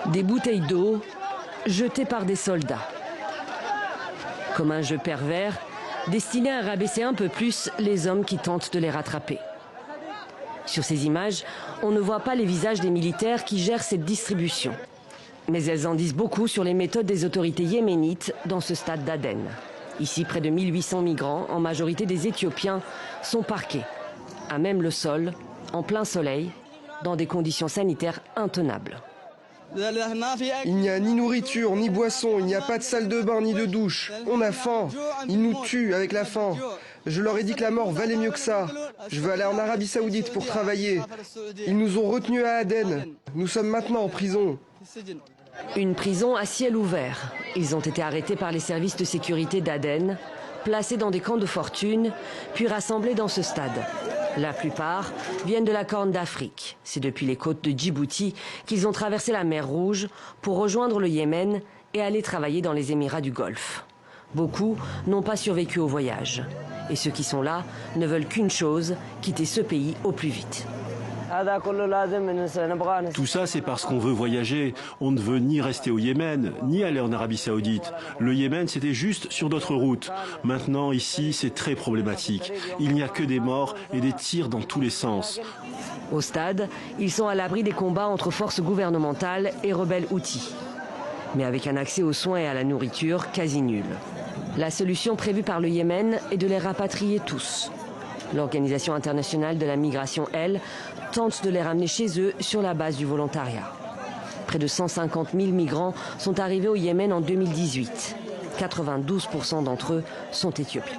Des bouteilles d'eau jetées par des soldats. Comme un jeu pervers, destiné à rabaisser un peu plus les hommes qui tentent de les rattraper. Sur ces images, on ne voit pas les visages des militaires qui gèrent cette distribution. Mais elles en disent beaucoup sur les méthodes des autorités yéménites dans ce stade d'Aden. Ici, près de 1800 migrants, en majorité des Éthiopiens, sont parqués, à même le sol, en plein soleil, dans des conditions sanitaires intenables. Il n'y a ni nourriture, ni boisson, il n'y a pas de salle de bain, ni de douche. On a faim. Ils nous tuent avec la faim. Je leur ai dit que la mort valait mieux que ça. Je veux aller en Arabie Saoudite pour travailler. Ils nous ont retenus à Aden. Nous sommes maintenant en prison. Une prison à ciel ouvert. Ils ont été arrêtés par les services de sécurité d'Aden, placés dans des camps de fortune, puis rassemblés dans ce stade. La plupart viennent de la Corne d'Afrique. C'est depuis les côtes de Djibouti qu'ils ont traversé la mer Rouge pour rejoindre le Yémen et aller travailler dans les Émirats du Golfe. Beaucoup n'ont pas survécu au voyage. Et ceux qui sont là ne veulent qu'une chose, quitter ce pays au plus vite. Tout ça, c'est parce qu'on veut voyager. On ne veut ni rester au Yémen, ni aller en Arabie Saoudite. Le Yémen, c'était juste sur d'autres routes. Maintenant, ici, c'est très problématique. Il n'y a que des morts et des tirs dans tous les sens. Au stade, ils sont à l'abri des combats entre forces gouvernementales et rebelles houthis. Mais avec un accès aux soins et à la nourriture quasi nul. La solution prévue par le Yémen est de les rapatrier tous. L'Organisation internationale de la migration, elle, tente de les ramener chez eux sur la base du volontariat. Près de 150 000 migrants sont arrivés au Yémen en 2018. 92% d'entre eux sont éthiopiens.